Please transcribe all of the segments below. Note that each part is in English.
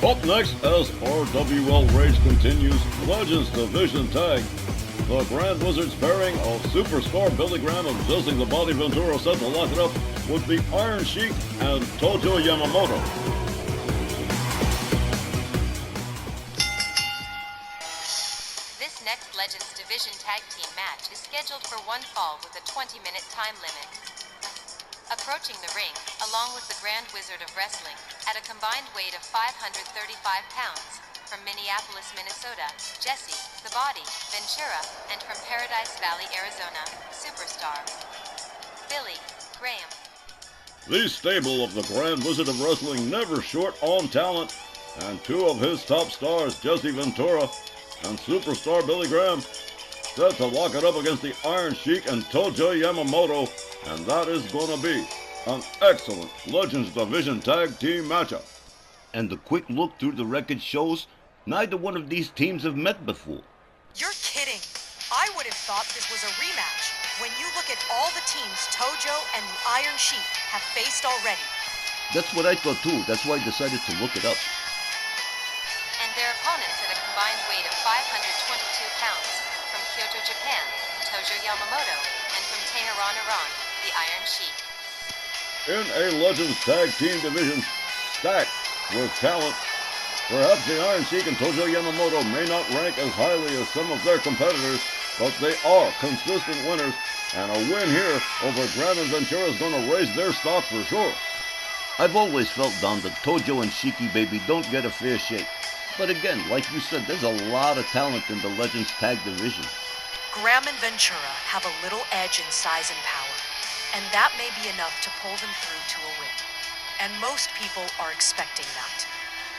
Up next, as RWL Rage continues, Legends Division Tag. The Grand Wizards pairing of Superstar Billy Graham and Jizzing the Body Ventura set to lock it up with the Iron Sheik and Tojo Yamamoto. This next Legends Division Tag Team match is scheduled for one fall with a 20-minute time limit. Approaching the ring, along with the Grand Wizard of Wrestling, at a combined weight of 535 pounds, from Minneapolis, Minnesota, Jesse, the Body, Ventura, and from Paradise Valley, Arizona, Superstar, Billy Graham. The stable of the Grand Wizard of Wrestling never short on talent, and two of his top stars, Jesse Ventura and Superstar Billy Graham, set to lock it up against the Iron Sheik and Tojo Yamamoto, and that is going to be an excellent Legends Division Tag Team matchup. And a quick look through the record shows neither one of these teams have met before. You're kidding. I would have thought this was a rematch when you look at all the teams Tojo and the Iron Sheik have faced already. That's what I thought too. That's why I decided to look it up. And their opponents at a combined weight of 522 pounds, from Kyoto, Japan, Tojo Yamamoto, and from Tehran, Iran, the Iron Sheik. In a Legends Tag Team division stacked with talent, perhaps the Iron Sheik and Tojo Yamamoto may not rank as highly as some of their competitors, but they are consistent winners, and a win here over Graham and Ventura is going to raise their stock for sure. I've always felt, Don, that Tojo and Sheiki, baby, don't get a fair shake. But again, like you said, there's a lot of talent in the Legends Tag division. Graham and Ventura have a little edge in size and power, and that may be enough to pull them through to a win. And most people are expecting that.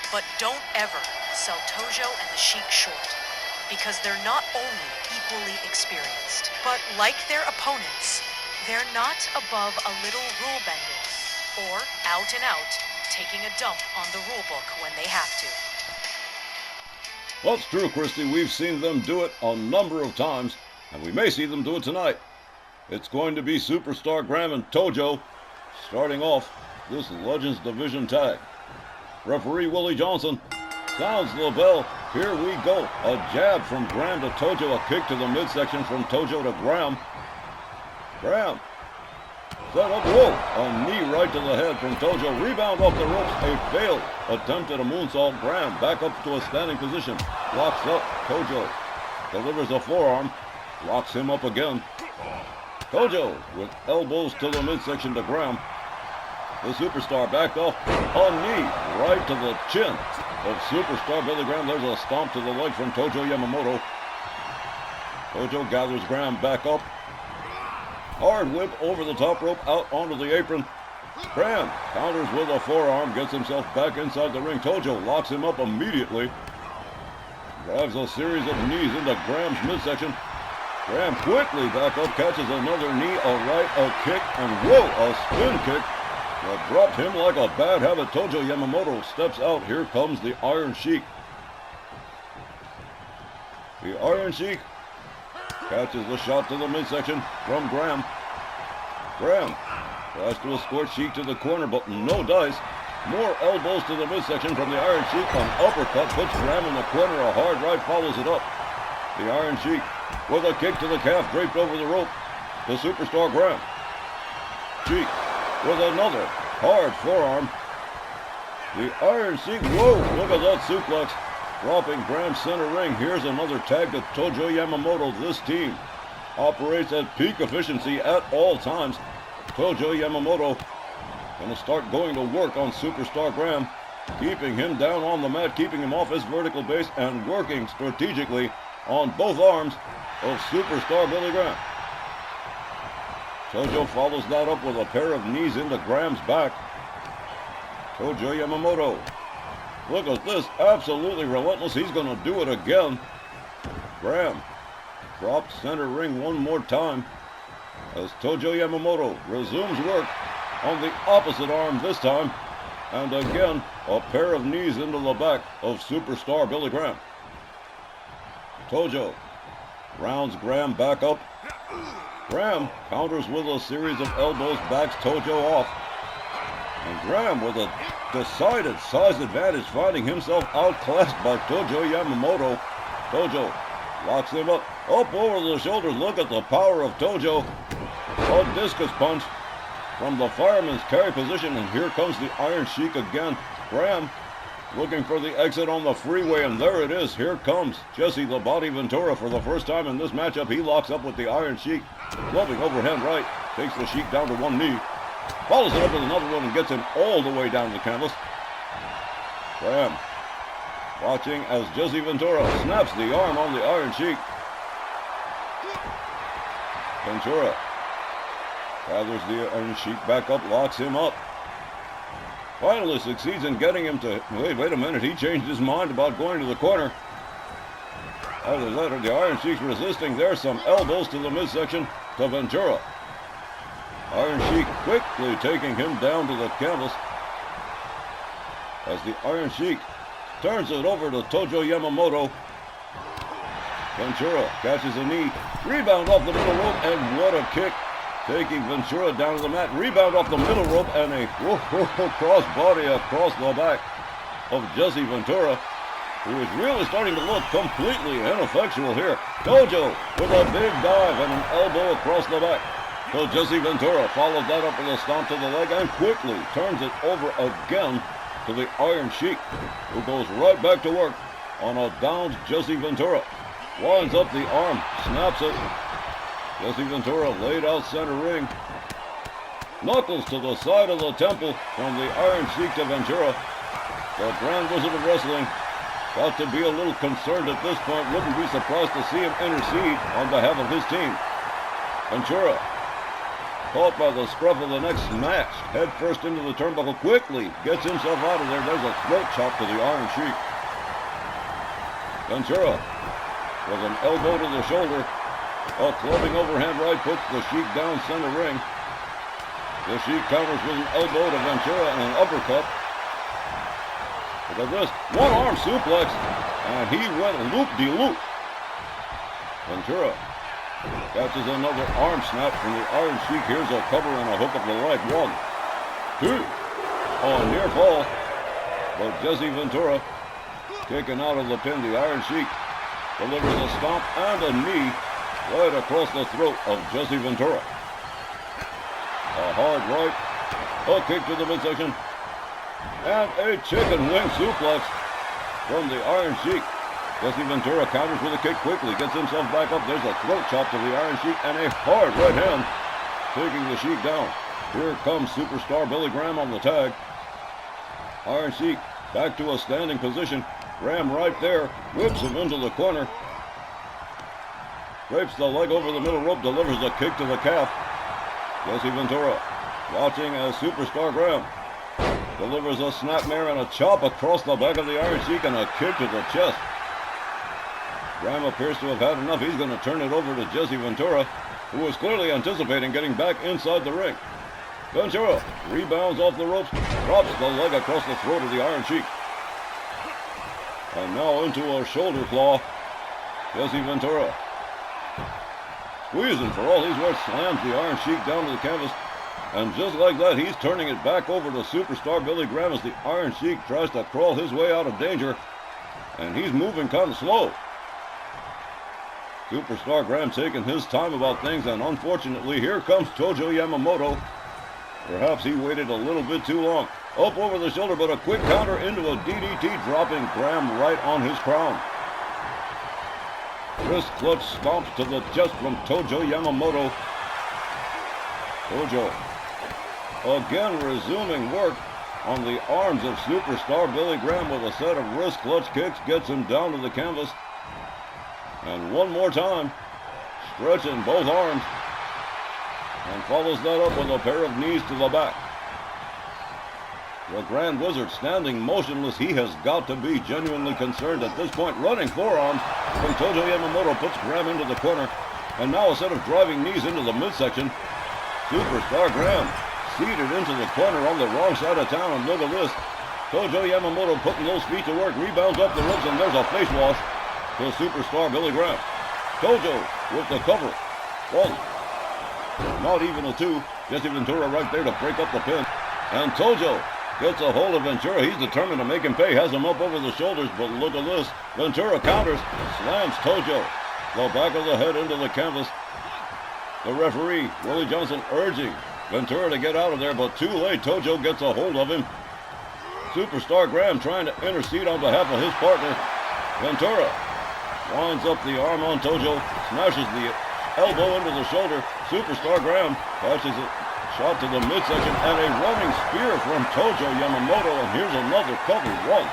But don't ever sell Tojo and the Sheik short, because they're not only equally experienced, but like their opponents, they're not above a little rule bending, or out and out, taking a dump on the rule book when they have to. That's true, Christy. We've seen them do it a number of times, and we may see them do it tonight. It's going to be Superstar Graham and Tojo starting off this Legends Division Tag. Referee Willie Johnson sounds the bell. Here we go. A jab from Graham to Tojo, a kick to the midsection from Tojo to Graham. Graham set up, whoa, a knee right to the head from Tojo. Rebound off the ropes, a failed attempt at a moonsault. Graham back up to a standing position. Locks up, Tojo delivers a forearm, locks him up again. Tojo with elbows to the midsection to Graham. The Superstar backed off, a knee right to the chin of Superstar Billy Graham. There's a stomp to the leg from Tojo Yamamoto. Tojo gathers Graham back up. Hard whip over the top rope, out onto the apron. Graham counters with a forearm, gets himself back inside the ring. Tojo locks him up immediately. Drives a series of knees into Graham's midsection. Graham quickly back up, catches another knee, a right, a kick, and whoa, a spin kick that dropped him like a bad habit. Tojo Yamamoto steps out. Here comes the Iron Sheik. The Iron Sheik catches the shot to the midsection from Graham. Graham tries to escort Sheik to the corner, but no dice. More elbows to the midsection from the Iron Sheik. An uppercut puts Graham in the corner. A hard right follows it up. The Iron Sheik with a kick to the calf draped over the rope. The Superstar Graham. Sheik with another hard forearm. The Iron Sheik, whoa, look at that suplex. Dropping Graham center ring. Here's another tag to Tojo Yamamoto. This team operates at peak efficiency at all times. Tojo Yamamoto going to start going to work on Superstar Graham, keeping him down on the mat, keeping him off his vertical base, and working strategically on both arms of Superstar Billy Graham. Tojo follows that up with a pair of knees into Graham's back. Tojo Yamamoto, look at this, absolutely relentless. He's going to do it again. Graham drops center ring one more time as Tojo Yamamoto resumes work on the opposite arm this time. And again, a pair of knees into the back of Superstar Billy Graham. Tojo rounds Graham back up. Graham counters with a series of elbows, backs Tojo off. And Graham with a decided size advantage, finding himself outclassed by Tojo Yamamoto. Tojo locks him up over the shoulders. Look at the power of Tojo. A discus punch from the fireman's carry position, and here comes the Iron Sheik again. Graham looking for the exit on the freeway, and there it is. Here comes Jesse the Body Ventura for the first time in this matchup. He locks up with the Iron Sheik, clubbing overhand right, takes the Sheik down to one knee, follows it up with another one and gets him all the way down the canvas. Graham watching as Jesse Ventura snaps the arm on the Iron Sheik. Ventura gathers the Iron Sheik back up, locks him up. Finally succeeds in getting him to... Wait a minute, he changed his mind about going to the corner. Either that or the Iron Sheik's resisting. There's some elbows to the midsection to Ventura. Iron Sheik quickly taking him down to the canvas as the Iron Sheik turns it over to Tojo Yamamoto. Ventura catches a knee, rebound off the middle rope, and what a kick, taking Ventura down to the mat. Rebound off the middle rope and a cross body across the back of Jesse Ventura, who is really starting to look completely ineffectual here. Tojo with a big dive and an elbow across the back. So Jesse Ventura follows that up with a stomp to the leg and quickly turns it over again to the Iron Sheik, who goes right back to work on a downed Jesse Ventura. Winds up the arm, snaps it. Jesse Ventura laid out center ring. Knuckles to the side of the temple from the Iron Sheik to Ventura. The Grand Wizard of Wrestling got to be a little concerned at this point. Wouldn't be surprised to see him intercede on behalf of his team. Ventura, caught by the scruff of the neck, smashed head first into the turnbuckle, quickly gets himself out of there. There's a throat chop to the Iron Sheik. Ventura with an elbow to the shoulder. A clubbing overhand right puts the Sheik down center ring. The Sheik counters with an elbow to Ventura and an uppercut. Look at this, one arm suplex, and he went loop-de-loop. Ventura catches another arm snap from the Iron Sheik. Here's a cover and a hook of the leg. 1, 2. On near fall. But Jesse Ventura taken out of the pin. The Iron Sheik delivers a stomp and a knee right across the throat of Jesse Ventura. A hard right, a kick to the midsection, and a chicken wing suplex from the Iron Sheik. Jesse Ventura counters with a kick quickly, gets himself back up. There's a throat chop to the Iron Sheik and a hard right hand, taking the Sheik down. Here comes Superstar Billy Graham on the tag. Iron Sheik back to a standing position. Graham right there, whips him into the corner. Drapes the leg over the middle rope, delivers a kick to the calf. Jesse Ventura watching as Superstar Graham delivers a snapmare and a chop across the back of the Iron Sheik and a kick to the chest. Graham appears to have had enough. He's going to turn it over to Jesse Ventura, who is clearly anticipating getting back inside the ring. Ventura rebounds off the ropes, drops the leg across the throat of the Iron Sheik. And now into a shoulder claw. Jesse Ventura, squeezing for all he's worth, slams the Iron Sheik down to the canvas. And just like that, he's turning it back over to Superstar Billy Graham as the Iron Sheik tries to crawl his way out of danger. And he's moving kind of slow. Superstar Graham taking his time about things, and unfortunately, here comes Tojo Yamamoto. Perhaps he waited a little bit too long. Up over the shoulder, but a quick counter into a DDT, dropping Graham right on his crown. Wrist clutch stomps to the chest from Tojo Yamamoto. Tojo again resuming work on the arms of Superstar Billy Graham with a set of wrist clutch kicks, gets him down to the canvas. And one more time, stretching both arms, and follows that up with a pair of knees to the back. The Grand Wizard standing motionless. He has got to be genuinely concerned at this point. Running forearms from Tojo Yamamoto puts Graham into the corner. And now a set of driving knees into the midsection. Superstar Graham seated into the corner on the wrong side of town. And look at this. Tojo Yamamoto putting those feet to work. Rebounds up the ropes, and there's a face wash to Superstar Billy Graham. Tojo with the cover. 1. Not even a 2. Jesse Ventura right there to break up the pin. And Tojo gets a hold of Ventura. He's determined to make him pay. Has him up over the shoulders, but look at this. Ventura counters, slams Tojo. The back of the head into the canvas. The referee, Willie Johnson, urging Ventura to get out of there, but too late. Tojo gets a hold of him. Superstar Graham trying to intercede on behalf of his partner. Ventura winds up the arm on Tojo, smashes the elbow into the shoulder. Superstar Graham catches it, shot to the midsection, and a running spear from Tojo Yamamoto. And here's another cover. 1,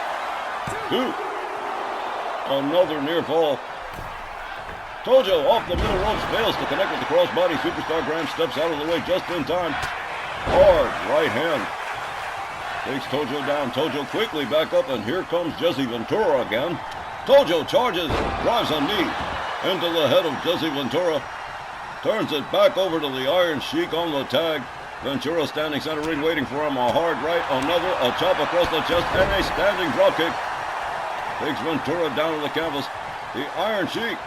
2. Another near fall. Tojo off the middle ropes, fails to connect with the crossbody. Superstar Graham steps out of the way just in time. Hard right hand takes Tojo down. Tojo quickly back up, and here comes Jesse Ventura again. Tojo charges, drives a knee into the head of Jesse Ventura. Turns it back over to the Iron Sheik on the tag. Ventura standing center ring waiting for him. A hard right, another, a chop across the chest, and a standing dropkick. Takes Ventura down to the canvas. The Iron Sheik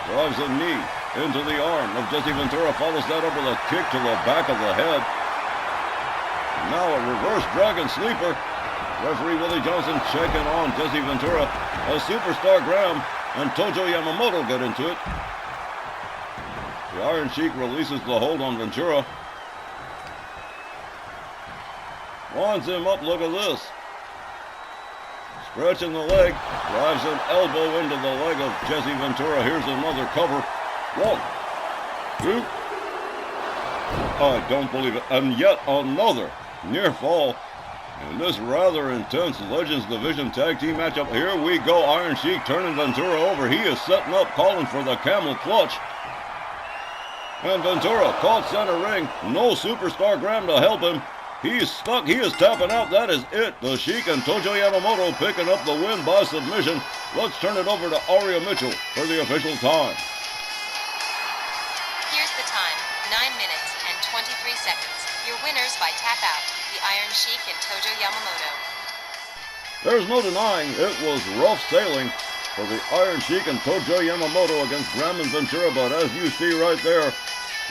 drives a knee into the arm of Jesse Ventura. Follows that up with a kick to the back of the head. Now a reverse dragon sleeper. Referee Willie Johnson checking on Jesse Ventura. As Superstar Graham and Tojo Yamamoto get into it. The Iron Sheik releases the hold on Ventura. Winds him up, look at this. Stretching the leg, drives an elbow into the leg of Jesse Ventura. Here's another cover. 1, 2. I don't believe it. And yet another near fall in this rather intense Legends Division Tag Team matchup. Here we go. Iron Sheik turning Ventura over. He is setting up, calling for the camel clutch. And Ventura caught center ring. No Superstar Graham to help him. He's stuck. He is tapping out. That is it. The Sheik and Tojo Yamamoto picking up the win by submission. Let's turn it over to Aria Mitchell for the official time. Here's the time, 9 minutes and 23 seconds. Your winners by tap out, the Iron Sheik and Tojo Yamamoto. There's no denying it was rough sailing for the Iron Sheik and Tojo Yamamoto against Graham and Ventura, but as you see right there,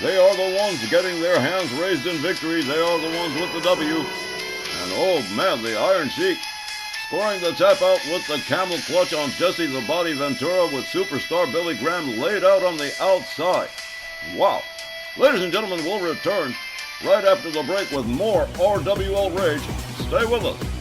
they are the ones getting their hands raised in victory. They are the ones with the W. And oh man, the Iron Sheik scoring the tap out with the camel clutch on Jesse the Body Ventura with Superstar Billy Graham laid out on the outside. Wow. Ladies and gentlemen, we'll return right after the break with more RWL Rage. Stay with us.